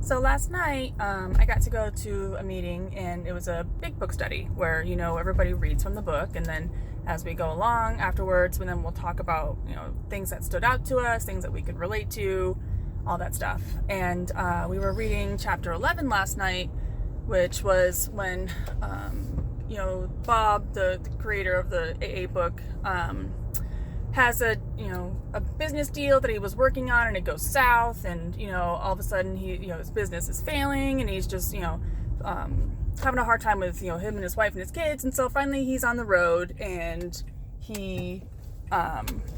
So last night, I got to go to a meeting, and it was a big book study where, everybody reads from the book, and then as we go along afterwards, and then we'll talk about, things that stood out to us, things that we could relate to, all that stuff. And we were reading chapter 11 last night, which was when, Bob, the creator of the AA book, has a business deal that he was working on, and it goes south, and all of a sudden his business is failing, and he's just having a hard time with him and his wife and his kids. And so finally he's on the road, and he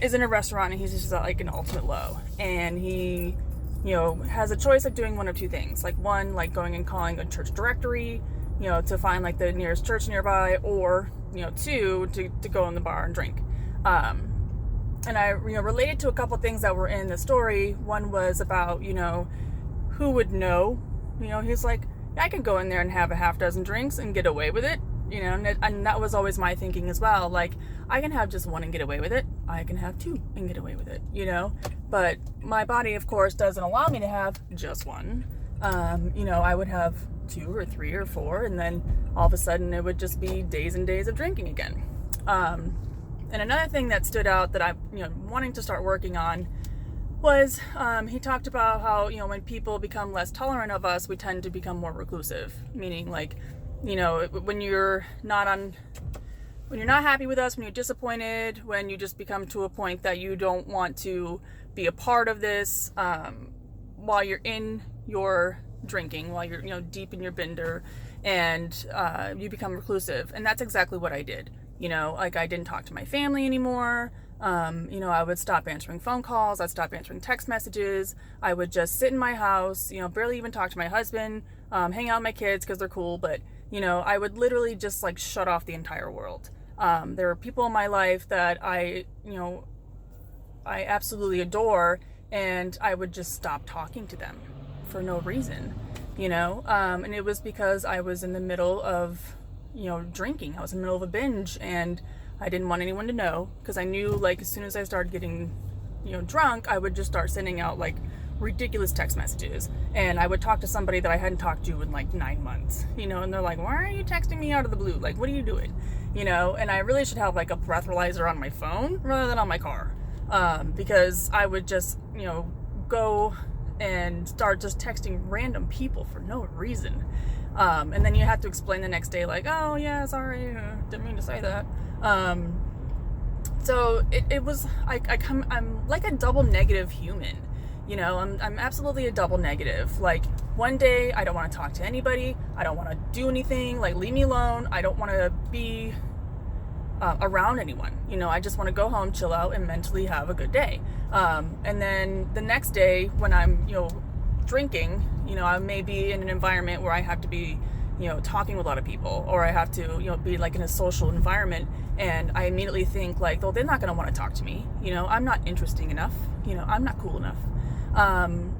is in a restaurant, and he's just at like an ultimate low, and he has a choice of doing one of two things. Like one, like going and calling a church directory to find like the nearest church nearby, or two, to go in the bar and drink. And I related to a couple things that were in the story. One was about who would know. He's like, I could go in there and have a half dozen drinks and get away with it. And that was always my thinking as well. Like, I can have just one and get away with it. I can have two and get away with it. But my body, of course, doesn't allow me to have just one. I would have two or three or four, and then all of a sudden it would just be days and days of drinking again. And another thing that stood out that I'm wanting to start working on was he talked about how when people become less tolerant of us, we tend to become more reclusive. Meaning, like, when you're not happy with us, when you're disappointed, when you just become to a point that you don't want to be a part of this, while you're in your drinking, while you're deep in your bender, and you become reclusive. And that's exactly what I did. Like, I didn't talk to my family anymore. I would stop answering phone calls. I'd stop answering text messages. I would just sit in my house, barely even talk to my husband, hang out with my kids because they're cool. But, I would literally just like shut off the entire world. There are people in my life that I absolutely adore, and I would just stop talking to them for no reason, and it was because I was in the middle of drinking. I was in the middle of a binge, and I didn't want anyone to know, because I knew, like, as soon as I started getting, drunk, I would just start sending out, like, ridiculous text messages, and I would talk to somebody that I hadn't talked to in, like, 9 months, and they're like, why are you texting me out of the blue? Like, what are you doing? And I really should have, like, a breathalyzer on my phone rather than on my car, because I would just, go and start just texting random people for no reason. And then you have to explain the next day, like, oh yeah, sorry, didn't mean to say that. So it was, I'm like a double negative human, I'm absolutely a double negative. Like, one day I don't want to talk to anybody. I don't want to do anything, like, leave me alone. I don't want to be around anyone. I just want to go home, chill out, and mentally have a good day. And then the next day when I'm, drinking, I may be in an environment where I have to be, talking with a lot of people, or I have to, be like in a social environment, and I immediately think like, well, they're not going to want to talk to me. I'm not interesting enough. I'm not cool enough.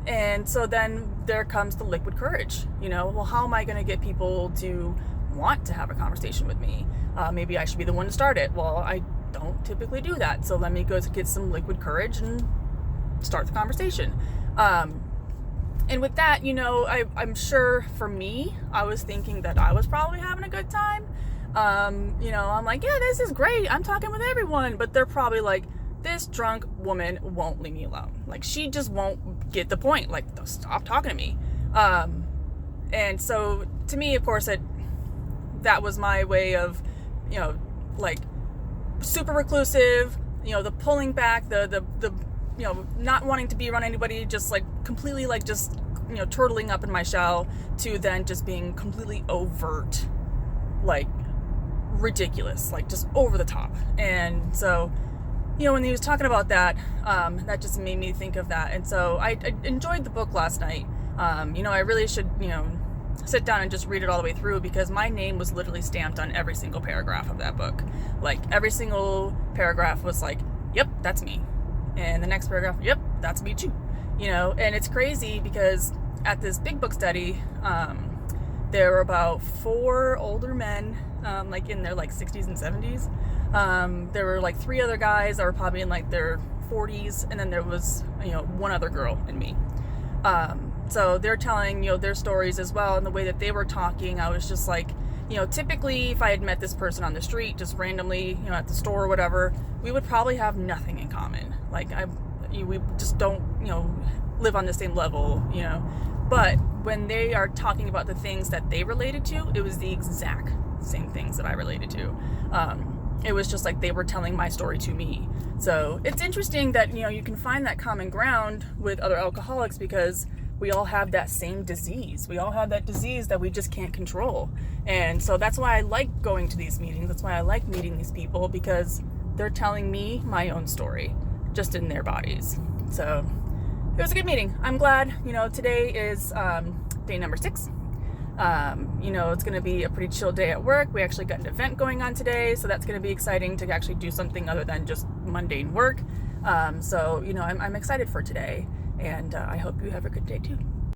And so then there comes the liquid courage, well, how am I going to get people to want to have a conversation with me? Maybe I should be the one to start it. Well, I don't typically do that. So let me go to get some liquid courage and start the conversation. And with that, I'm sure for me, I was thinking that I was probably having a good time. I'm like, yeah, this is great. I'm talking with everyone. But they're probably like, this drunk woman won't leave me alone. Like, she just won't get the point. Like, stop talking to me. And so to me, of course, that was my way of, like, super reclusive, the pulling back, the not wanting to be around anybody, just like completely like just, turtling up in my shell, to then just being completely overt, like ridiculous, like just over the top. And so, when he was talking about that, that just made me think of that. And so I enjoyed the book last night. I really should, sit down and just read it all the way through, because my name was literally stamped on every single paragraph of that book. Like, every single paragraph was like, yep, that's me. And the next paragraph, yep, that's me too. And it's crazy because at this big book study, there were about 4 older men, like in their like 60s and 70s. There were like 3 other guys that were probably in like their 40s, and then there was, one other girl and me. So they're telling, their stories as well. And the way that they were talking, I was just like, typically if I had met this person on the street, just randomly, at the store or whatever, we would probably have nothing in common. Like we just don't, live on the same level, But when they are talking about the things that they related to, it was the exact same things that I related to. It was just like they were telling my story to me. So it's interesting that, you can find that common ground with other alcoholics, because we all have that same disease. We all have that disease that we just can't control. And so that's why I like going to these meetings. That's why I like meeting these people, because they're telling me my own story, just in their bodies. So it was a good meeting. I'm glad, today is day number 6. It's going to be a pretty chill day at work. We actually got an event going on today, so that's going to be exciting to actually do something other than just mundane work. I'm excited for today, and I hope you have a good day too.